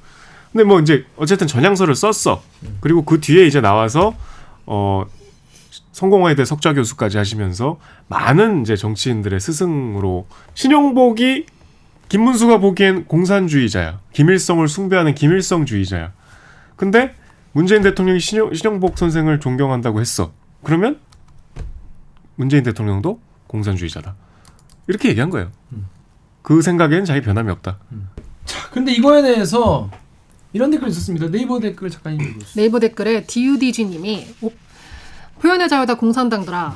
근데 뭐 이제 어쨌든 전향서를 썼어. 그리고 그 뒤에 이제 나와서 성공회대 석좌 교수까지 하시면서 많은 이제 정치인들의 스승으로 신영복이 김문수가 보기엔 공산주의자야. 김일성을 숭배하는 김일성주의자야. 근데 문재인 대통령이 신영복 선생을 존경한다고 했어. 그러면 문재인 대통령도 공산주의자다. 이렇게 얘기한 거예요. 그 생각에는 자기 변함이 없다. 자, 근데 이거에 대해서 이런 댓글이 있었습니다. 네이버 댓글 작가님 읽어주세요. 네이버 댓글에 DUDG님이 표현의 자유다 공산당들아.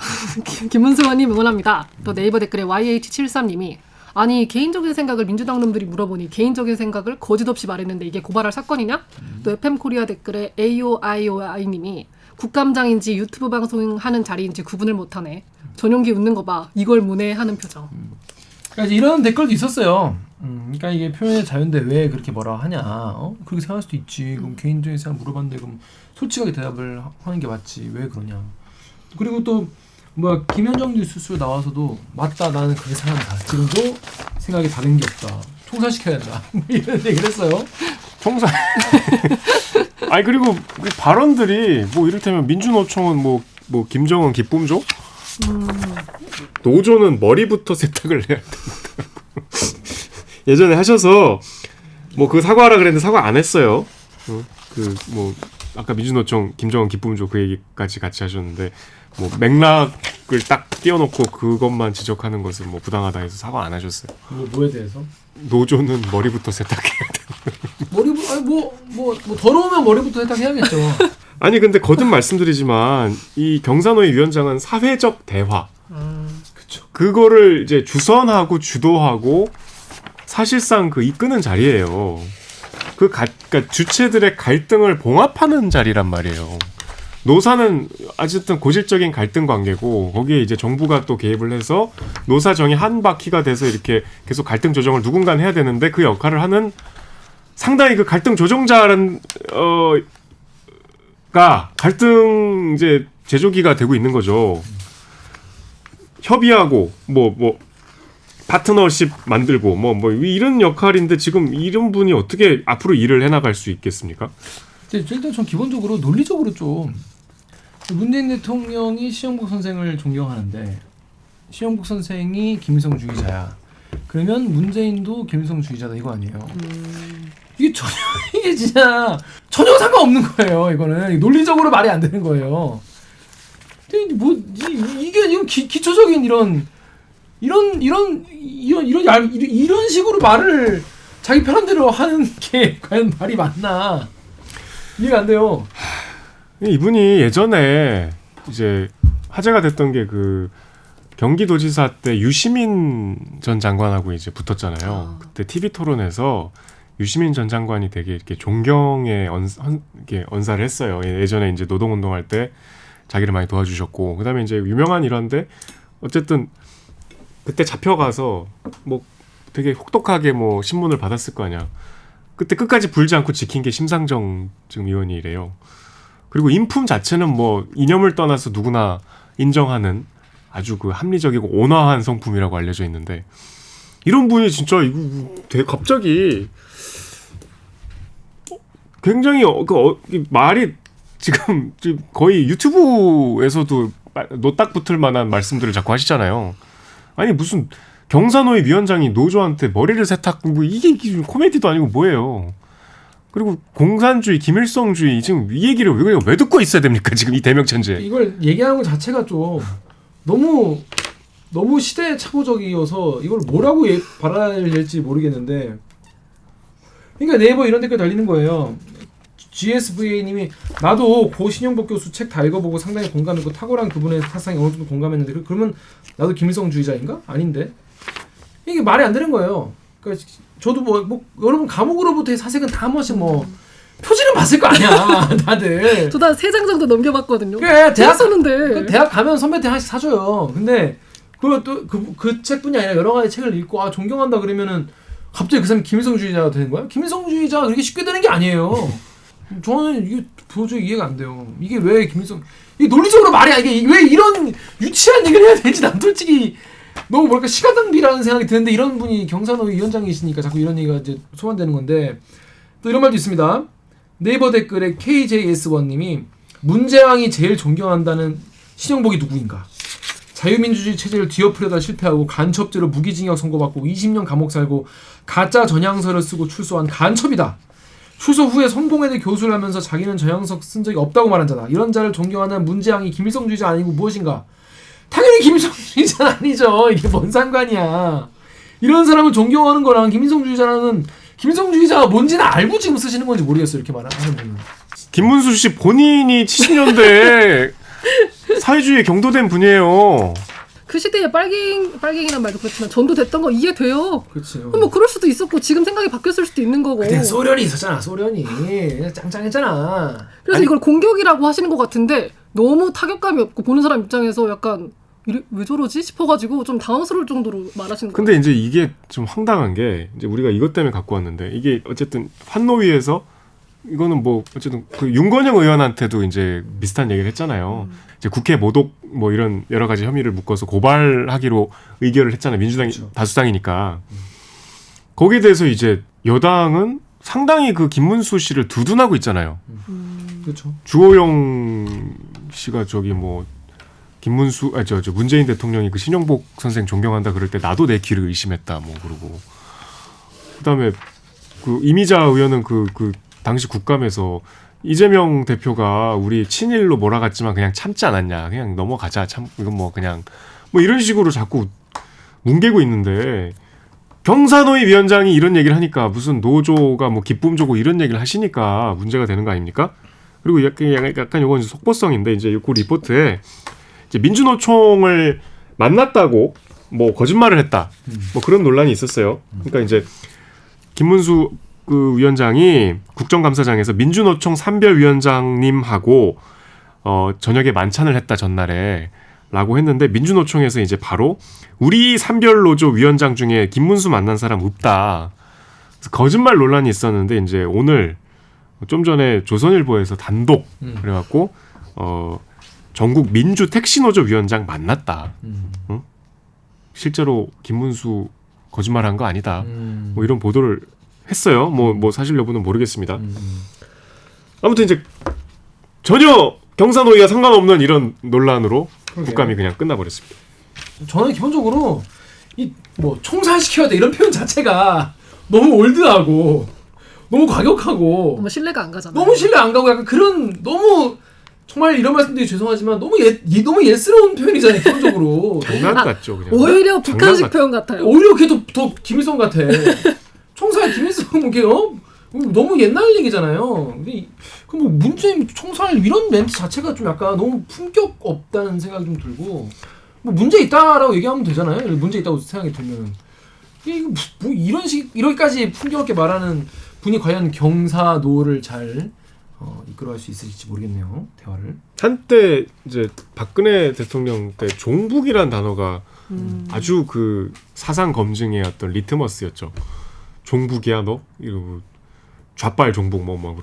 김문수 의원님 응원합니다. 또 네이버 댓글에 YH73님이 아니 개인적인 생각을 민주당 놈들이 물어보니 개인적인 생각을 거짓 없이 말했는데 이게 고발할 사건이냐? 또 FM코리아 댓글에 AOIOI님이 국감장인지 유튜브 방송하는 자리인지 구분을 못하네. 전용기 웃는 거 봐. 이걸 문해하는 표정. 그러니까 이런 댓글도 있었어요. 그러니까 이게 표현의 자유인데 왜 그렇게 뭐라 하냐? 그렇게 생각할 수도 있지. 그럼 개인적인 생각 물어봤는데 그럼 솔직하게 대답을 하는 게 맞지. 왜 그러냐? 그리고 또 김현정 뉴스쇼 나와서도 맞다. 나는 그렇게 생각한다. 지금도 생각이 다른 게 없다. 총살시켜야 된다. 이런 얘기를 했어요. 총살. 아니 그리고 그 발언들이 뭐 이를테면 민주노총은 뭐 김정은 기쁨조? 노조는 머리부터 세탁을 해야 된다고 예전에 하셔서 뭐 그 사과하라 그랬는데 사과 안 했어요. 그 뭐 아까 민주노총 김정은 기쁨조 그 얘기까지 같이 하셨는데 뭐 맥락을 딱 띄워놓고 그것만 지적하는 것은 뭐 부당하다 해서 사과 안 하셨어요. 뭐에 대해서? 노조는 머리부터 세탁해야 된다. 머리부터 뭐 더러우면 머리부터 세탁해야겠죠. 아니 근데 거듭 말씀드리지만 이 경산호위 위원장은 사회적 대화 그쵸. 그거를 이제 주선하고 주도하고 사실상 그 이끄는 자리예요. 그러니까 주체들의 갈등을 봉합하는 자리란 말이에요. 노사는 어쨌든 고질적인 갈등 관계고 거기에 이제 정부가 또 개입을 해서 노사정이 한 바퀴가 돼서 이렇게 계속 갈등 조정을 누군가 해야 되는데 그 역할을 하는 상당히 그 갈등 조정자라는 가 갈등 이제 제조기가 되고 있는 거죠. 협의하고 뭐 파트너십 만들고 뭐 이런 역할인데 지금 이런 분이 어떻게 앞으로 일을 해나갈 수 있겠습니까? 일단 전 기본적으로 논리적으로 좀 문재인 대통령이 신영복 선생을 존경하는데 신영복 선생이 김일성주의자야. 그러면 문재인도 김일성주의자다 이거 아니에요? 이게 진짜 전혀 상관없는 거예요. 이거는 논리적으로 말이 안 되는 거예요. 근데 뭐 이게 기초적인 이런 식으로 말을 자기 편한 대로 하는 게 과연 말이 맞나 이해가 안 돼요. 이분이 예전에 이제 화제가 됐던 게 그 경기도지사 때 유시민 전 장관하고 이제 붙었잖아요. 그때 TV 토론에서 유시민 전 장관이 되게 이렇게 존경의 이렇게 언사를 했어요. 예전에 이제 노동운동할 때 자기를 많이 도와주셨고, 그다음에 이제 유명한 일화인데 어쨌든 그때 잡혀가서 뭐 되게 혹독하게 뭐 신문을 받았을 거 아니야. 그때 끝까지 불지 않고 지킨 게 심상정 지금 의원이래요. 그리고 인품 자체는 뭐 이념을 떠나서 누구나 인정하는 아주 그 합리적이고 온화한 성품이라고 알려져 있는데 이런 분이 진짜 이거 되게 갑자기 굉장히 말이 지금 거의 유튜브에서도 노딱 붙을 만한 말씀들을 자꾸 하시잖아요. 아니 무슨 경산호위 위원장이 노조한테 머리를 세탁 뭐 이게 코미디도 아니고 뭐예요. 그리고 공산주의, 김일성주의 지금 이 얘기를 왜 듣고 있어야 됩니까? 지금 이 대명천지에. 이걸 얘기하는 것 자체가 좀 너무 시대 착오적이어서 이걸 뭐라고 발언해야 될지 모르겠는데, 그러니까 네이버 이런 댓글 달리는 거예요. GSVA님이 나도 고 신영복 교수 책 다 읽어보고 상당히 공감했고 탁월한 그분의 사상에 어느 정도 공감했는데 그러면 나도 김일성주의자인가? 아닌데? 이게 말이 안 되는 거예요. 그러니까 저도 뭐 여러분 감옥으로부터의 사색은 다 한 번씩 뭐 표지는 봤을 거 아니야 다들. 저도 한 3장 정도 넘겨봤거든요. 그래 대학 썼는데. 대학 가면 선배한테 하나씩 사줘요. 근데 그리고 또 그 책뿐이 아니라 여러 가지 책을 읽고 존경한다 그러면은 갑자기 그 사람이 김일성주의자가 되는 거야? 김일성주의자가 그렇게 쉽게 되는 게 아니에요. 저는 이게 도저히 이해가 안 돼요. 이게 왜 이게 논리적으로 말이 이게 왜 이런 유치한 얘기를 해야 되는지 난 솔직히 너무 뭐랄까 시간 낭비라는 생각이 드는데, 이런 분이 경산호위 위원장이시니까 자꾸 이런 얘기가 이제 소환되는 건데, 또 이런 말도 있습니다. 네이버 댓글에 KJS1님이 문재왕이 제일 존경한다는 신영복이 누구인가? 자유민주주의 체제를 뒤엎으려다 실패하고 간첩죄로 무기징역 선고받고 20년 감옥 살고 가짜 전향서를 쓰고 출소한 간첩이다. 출소 후에 성공회대 교수를 하면서 자기는 전향서 쓴 적이 없다고 말한 자다. 이런 자를 존경하는 문재왕이 김일성주의자 아니고 무엇인가? 당연히 김일성주의자는 아니죠. 이게 뭔 상관이야. 이런 사람을 존경하는 거랑 김일성주의자가 뭔지는 알고 지금 쓰시는 건지 모르겠어요. 이렇게 말하는 분은. 김문수 씨 본인이 70년대에 사회주의에 경도된 분이에요. 그 시대에 빨갱이란 말도 그렇지만 전도됐던 거 이해돼요. 그렇죠. 뭐 그럴 수도 있었고 지금 생각이 바뀌었을 수도 있는 거고. 그때 소련이 있었잖아. 소련이 짱짱했잖아. 그래서 이걸 공격이라고 하시는 것 같은데 너무 타격감이 없고 보는 사람 입장에서 약간 왜 저러지 싶어가지고 좀 당황스러울 정도로 말하시는 거예요. 근데 이제 이게 좀 황당한 게 이제 우리가 이것 때문에 갖고 왔는데, 이게 어쨌든 환노위에서 이거는 뭐 어쨌든 그 윤건영 의원한테도 이제 비슷한 얘기를 했잖아요. 이제 국회 모독 뭐 이런 여러 가지 혐의를 묶어서 고발하기로 의결을 했잖아요. 민주당이 그렇죠. 다수당이니까. 거기에 대해서 이제 여당은 상당히 그 김문수 씨를 두둔하고 있잖아요. 그렇죠. 주호영 씨가 저기 뭐 김문수 저 문재인 대통령이 그 신영복 선생 존경한다 그럴 때 나도 내 귀를 의심했다 뭐 그러고, 그다음에 그 이미자 의원은 그 당시 국감에서 이재명 대표가 우리 친일로 몰아갔지만 그냥 참지 않았냐, 그냥 넘어가자, 참 이건 뭐 그냥 뭐 이런 식으로 자꾸 뭉개고 있는데, 경산호위 위원장이 이런 얘기를 하니까 무슨 노조가 뭐 기쁨 조고 이런 얘기를 하시니까 문제가 되는 거 아닙니까? 그리고 약간 요건 속보성인데, 이제 그 리포트에 이제 민주노총을 만났다고 뭐 거짓말을 했다, 뭐 그런 논란이 있었어요. 그러니까 이제 김문수 그 위원장이 국정감사장에서 민주노총 산별위원장님하고 저녁에 만찬을 했다 전날에 라고 했는데, 민주노총에서 이제 바로 우리 산별노조 위원장 중에 김문수 만난 사람 없다, 그래서 거짓말 논란이 있었는데, 이제 오늘 좀 전에 조선일보에서 단독 그래갖고 전국 민주 택시노조 위원장 만났다. 응? 실제로 김문수 거짓말한 거 아니다. 뭐 이런 보도를 했어요. 뭐 사실 여부는 모르겠습니다. 아무튼 이제 전혀 경산호위와 상관없는 이런 논란으로 국감이 그냥 끝나버렸습니다. 저는 기본적으로 이 뭐 총살시켜야 돼 이런 표현 자체가 너무 올드하고 너무 과격하고 너무 신뢰가 안 가잖아요. 너무 신뢰 안 가고 약간 그런 너무 정말 이런 말씀드리기 죄송하지만 너무 예스러운 표현이잖아요. 기본적으로. 장난 같죠, 그냥. 오히려 북한식 표현 같아요. 오히려 그게 더 김일성 같아. 총살 김일성 너무 옛날 얘기잖아요. 근데 뭐 문재인 총살 이런 멘트 자체가 좀 약간 너무 품격 없다는 생각이 좀 들고, 뭐 문제 있다라고 얘기하면 되잖아요. 문제 있다고 생각이 들면 이거 뭐 이렇게까지 품격 없게 말하는 분이 과연 경사노를 잘 이끌어갈 수 있을지 모르겠네요. 대화를. 한때 이제 박근혜 대통령 때 종북이란 단어가 아주 그 사상 검증의 어떤 리트머스였죠. 종북이야 너? 이러고 좌빨 종북 뭐.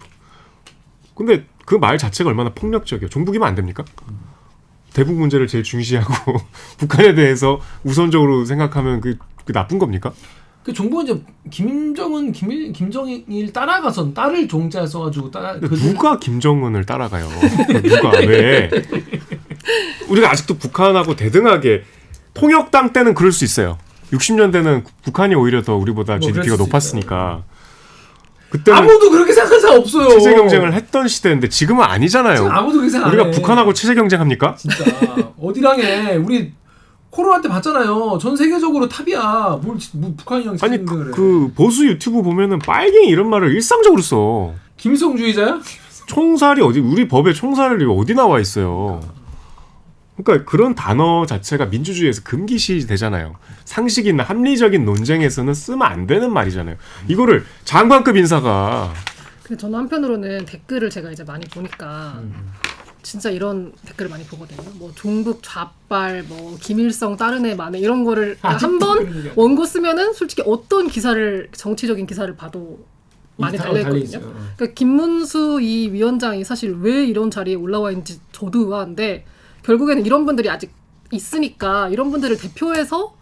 근데 그 말 자체가 얼마나 폭력적이에요. 종북이면 안 됩니까? 대북 문제를 제일 중시하고 북한에 대해서 우선적으로 생각하면 그 나쁜 겁니까? 그 종북은 이제 김정일 따라가서 딸을 종자 써가지고 누가 김정은을 따라가요? 누가 왜? 우리가 아직도 북한하고 대등하게 통역당 때는 그럴 수 있어요. 60년대는 북한이 오히려 더 우리보다 GDP가 높았으니까. 그때는 아무도 그렇게 생각하는 사람 없어요. 체제 경쟁을 했던 시대인데 지금은 아니잖아요. 지금 아무도 그렇게 생각 안 해. 우리가 북한하고 체제 경쟁합니까? 진짜 어디랑 해. 우리 코로나 때 봤잖아요. 전 세계적으로 탑이야. 뭐 북한이랑 체제 아니 경쟁을 해. 그 보수 유튜브 보면은 빨갱이 이런 말을 일상적으로 써. 김일성주의자야? 총살이 어디 우리 법에 총살이 어디 나와 있어요. 그러니까 그런 단어 자체가 민주주의에서 금기시 되잖아요. 상식이나 합리적인 논쟁에서는 쓰면 안 되는 말이잖아요. 이거를 장관급 인사가 근데 저는 한편으로는 댓글을 제가 이제 많이 보니까 진짜 이런 댓글을 많이 보거든요. 뭐 종북 좌빨, 뭐 김일성 다른 애 만에 이런 거를 한번 원고 쓰면은 솔직히 어떤 기사를 정치적인 기사를 봐도 많이 달려있거든요. 그러니까 김문수 이 위원장이 사실 왜 이런 자리에 올라와 있는지 저도 의아한데 결국에는 이런 분들이 아직 있으니까 이런 분들을 대표해서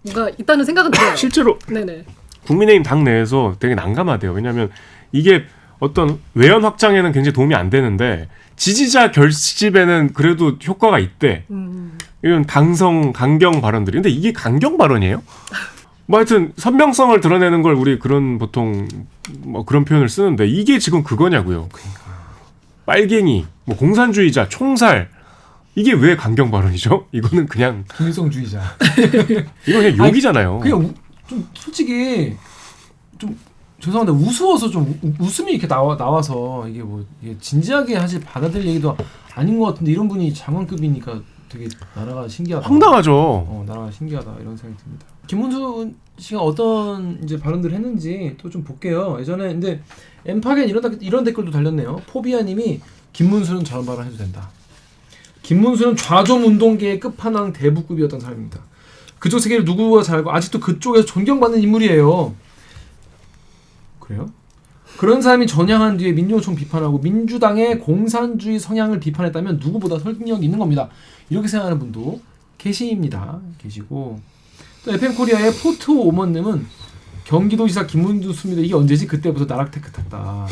뭔가 있다는 생각은 들어요. 실제로 네네. 국민의힘 당 내에서 되게 난감하대요. 왜냐하면 이게 어떤 외연 확장에는 굉장히 도움이 안 되는데 지지자 결집에는 그래도 효과가 있대. 이런 강경 발언들이. 근데 이게 강경 발언이에요? 뭐 하여튼 선명성을 드러내는 걸 우리 그런 보통 뭐 그런 표현을 쓰는데 이게 지금 그거냐고요. 빨갱이, 뭐 공산주의자, 총살 이게 왜 강경 발언이죠? 이거는 그냥 김일성주의자. 이거 그냥 욕이잖아요. 그냥 좀 솔직히 좀 죄송한데 우스워서 좀 웃음이 이렇게 나와서 이게 뭐 이게 진지하게 사실 받아들일 얘기도 아닌 것 같은데 이런 분이 장관급이니까 되게 나라가 신기하다. 황당하죠. 나라가 신기하다 이런 생각이 듭니다. 김문수 씨가 어떤 이제 발언들을 했는지 또 좀 볼게요. 예전에 근데 엠파겐 이런 댓글도 달렸네요. 포비아님이 김문수는 저런 발언 해도 된다. 김문수는 좌좀 운동계의 끝판왕 대부급이었던 사람입니다. 그쪽 세계를 누구보다 잘 알고 아직도 그쪽에서 존경받는 인물이에요. 그래요? 그런 사람이 전향한 뒤에 민주노총 비판하고 민주당의 공산주의 성향을 비판했다면 누구보다 설득력이 있는 겁니다. 이렇게 생각하는 분도 계시고 또 FM코리아의 포트 오먼님은 경기도지사 김문수입니다. 이게 언제지? 그때부터 나락테크 탔다.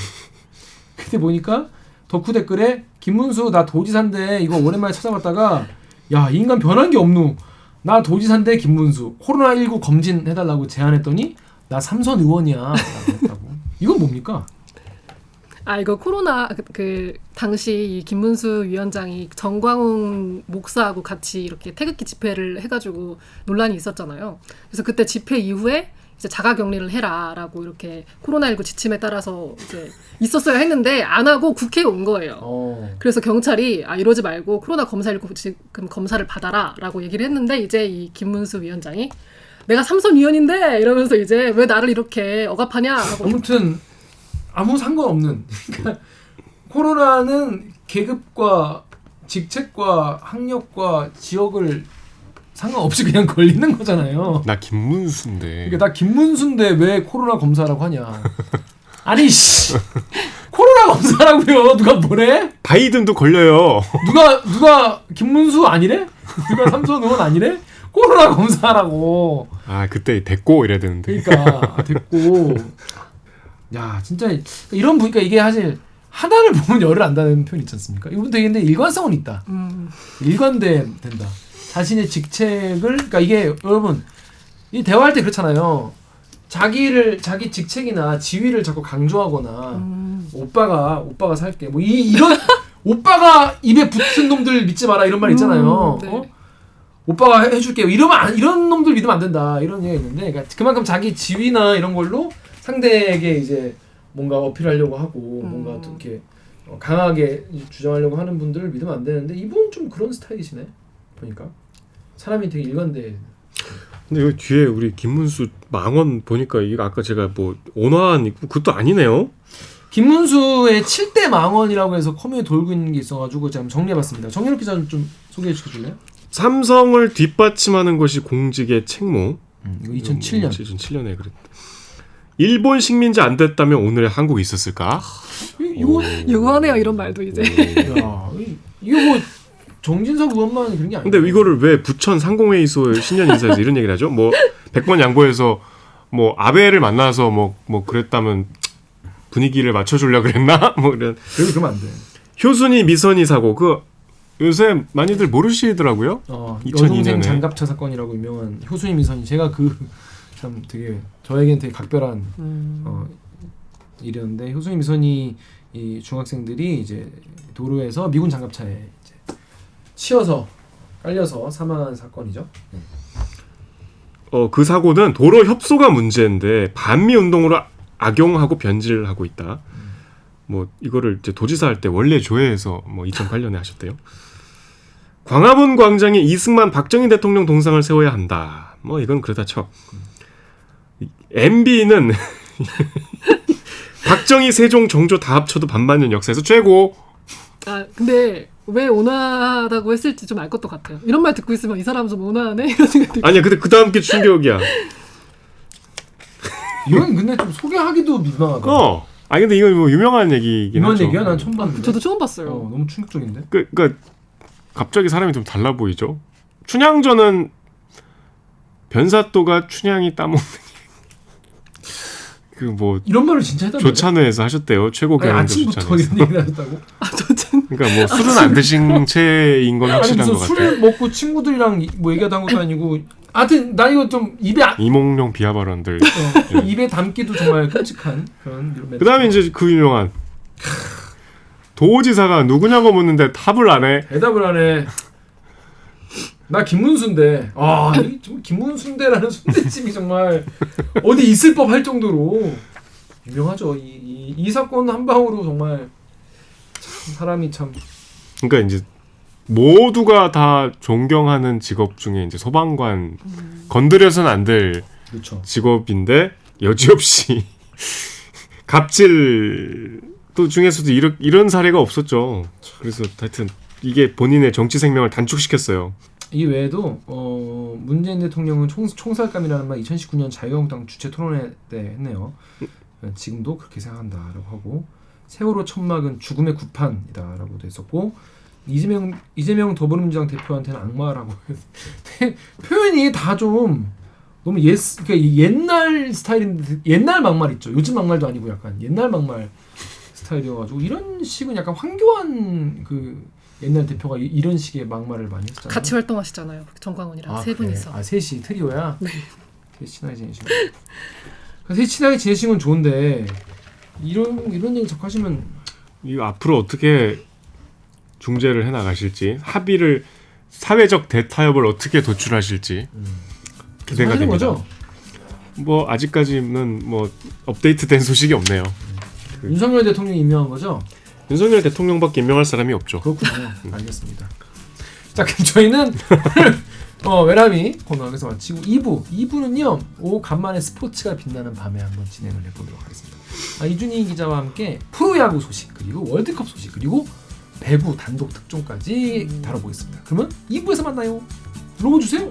그때 보니까 덕후 댓글에 김문수 나 도지사인데 이거 오랜만에 찾아봤다가 야 이 인간 변한 게 없누. 나 도지사인데 김문수 코로나19 검진해달라고 제안했더니 나 삼선 의원이야 라고 했다고. 이건 뭡니까? 이거 코로나 그 당시 이 김문수 위원장이 정광훈 목사하고 같이 이렇게 태극기 집회를 해가지고 논란이 있었잖아요. 그래서 그때 집회 이후에 이제 자가격리를 해라라고 이렇게 코로나19 지침에 따라서 이제 있었어야 했는데 안 하고 국회에 온 거예요. 그래서 경찰이 이러지 말고 코로나 검사19 지금 검사를 받아라라고 얘기를 했는데 이제 이 김문수 위원장이 내가 삼선 위원인데 이러면서 이제 왜 나를 이렇게 억압하냐 하고 아무튼 아무 상관없는 그러니까 코로나는 계급과 직책과 학력과 지역을 상관없이 그냥 걸리는 거잖아요. 나 김문수인데. 그러니까 나 김문수인데 왜 코로나 검사라고 하냐. 아니 씨 코로나 검사라고요. 누가 뭐래? 바이든도 걸려요. 누가 김문수 아니래? 누가 삼선 의원 아니래? 코로나 검사라고. 그때 됐고 이래야 되는데. 그러니까 됐고. 야 진짜 이런 보니까 이게 사실 하나를 보면 열을 안다는 표현 있지 않습니까? 이분 되게 근데 일관성은 있다. 일관된다. 자신의 직책을 그러니까 이게 여러분 이 대화할 때 그렇잖아요. 자기 직책이나 지위를 자꾸 강조하거나 오빠가 살게 뭐 이런 오빠가 입에 붙은 놈들 믿지 마라 이런 말 있잖아요. 네. 오빠가 해줄게 이런 놈들 믿으면 안 된다 이런 얘기가 있는데 그러니까 그만큼 자기 지위나 이런 걸로 상대에게 이제 뭔가 어필하려고 하고 뭔가 또 이렇게 강하게 주장하려고 하는 분들을 믿으면 안 되는데 이분은 좀 그런 스타일이시네 보니까 사람이 되게 일관돼. 근데 여기 뒤에 우리 김문수 망원 보니까 이게 아까 제가 뭐 온화한 있고 그것도 아니네요. 김문수의 7대 망원이라고 해서 커뮤니티에 돌고 있는 게 있어가지고 제가 정리해봤습니다. 정연욱 기자 좀 소개해주실래요? 삼성을 뒷받침하는 것이 공직의 책무. 이거 2007년. 2007년에 그랬다. 일본 식민지 안 됐다면 오늘의 한국이 있었을까? 이거 유하네요 이런 말도 이제. 야, 이거 뭐 정진석 의원만 그런 게 아니야. 근데 이거를 왜 부천 상공회의소 신년 인사에서 이런 얘기를 하죠? 뭐 100번 양보해서 뭐 아베를 만나서 뭐 그랬다면 분위기를 맞춰주려고 그랬나? 뭐 이런. 그러면 안 돼. 효순이 미선이 사고 요새 많이들 모르시더라고요. 2002년에. 여동생 장갑차 사건이라고 유명한 효순이 미선이 제가 참 되게 저에겐 되게 각별한 이르는데 효순이 미선이 이 중학생들이 이제 도로에서 미군 장갑차에 이제 치여서 깔려서 사망한 사건이죠. 그 사고는 도로 협소가 문제인데 반미 운동으로 악용하고 변질하고 있다. 뭐 이거를 이제 도지사 할 때 원래 조회에서 뭐 2008년에 하셨대요. 광화문 광장에 이승만 박정희 대통령 동상을 세워야 한다. 뭐 이건 그러다 쳐. MB는 박정희 세종 정조 다 합쳐도 반만년 역사에서 최고. 아 근데 왜 온화하다고 했을지 좀 알 것도 같아요. 이런 말 듣고 있으면 이 사람 좀 온화하네 이런 생각 들고. 아니야, 근데 그 다음 게 충격이야. 이건 근데 좀 소개하기도 민망하다. 아니 근데 이건 뭐 유명한 얘기긴 이런 하죠. 얘기야? 난 처음 봤는데. 저도 처음 봤어요. 너무 충격적인데. 그러니까 갑자기 사람이 좀 달라 보이죠. 춘향전은 변사또가 춘향이 따먹는 그 뭐 이런 말을 진짜 했단 말이야? 조찬회에서 하셨대요. 최고 아니, 경영자 아침부터 조찬회에서. 이런 얘기를 하셨다고? 그러니까 뭐 술은 안 드신 채인 건 아니 확실한 무슨 것 같아요. 술을 먹고 친구들이랑 뭐 얘기하다 한 것도 아니고 하여튼 나 이거 좀 입에 이몽룡 비하 발언들. 입에 담기도 정말 끔찍한 그런 멘트. 그다음에 이제 그 유명한 도지사가 누구냐고 묻는데 답을 안 해. 대답을 하네. 나 김문수인데 좀 김문수인데라는 순대집이 정말 어디 있을 법할 정도로 유명하죠. 이 사건 한 방으로 정말 참 사람이 참. 그러니까 이제 모두가 다 존경하는 직업 중에 이제 소방관 건드려서는 안 될 그렇죠. 직업인데 여지없이 갑질 또 중에서도 이런 사례가 없었죠. 그래서 하여튼 이게 본인의 정치 생명을 단축시켰어요. 이 외에도 문재인 대통령은 총살감이라는 말 2019년 자유한국당 주최 토론회 때 했네요. 지금도 그렇게 생각한다라고 하고 세월호 천막은 죽음의 구판이다라고도 했었고 이재명 더불어민주당 대표한테는 악마라고 표현이 다 좀 너무 그러니까 옛날 스타일인데 옛날 막말 있죠. 요즘 막말도 아니고 약간 옛날 막말 스타일이어가지고 이런 식은 약간 황교안 그 옛날 대표가 이런 식의 막말을 많이 했잖아요. 같이 활동하시잖아요. 정광훈이랑 세 분이서. 셋이 트리오야? 네. 셋이 친하게 지내시고. 셋이 친하게 지내시는 건 좋은데 이런 얘기 자꾸 하시면 이거 앞으로 어떻게 중재를 해 나가실지 합의를 사회적 대타협을 어떻게 도출하실지 기대가 하시는 됩니다. 거죠? 뭐 아직까지는 뭐 업데이트된 소식이 없네요. 윤석열 대통령이 임명한 거죠? 윤석열 대통령밖에 임명할 사람이 없죠. 그렇군요. 알겠습니다. 자, 그럼 저희는 외람이 코너 여기서 마치고 2부는요. 간만에 스포츠가 빛나는 밤에 한번 진행을 해보도록 하겠습니다. 이준희 기자와 함께 프로야구 소식 그리고 월드컵 소식 그리고 배구 단독 특종까지 다뤄보겠습니다. 그러면 2부에서 만나요. 눌러주세요.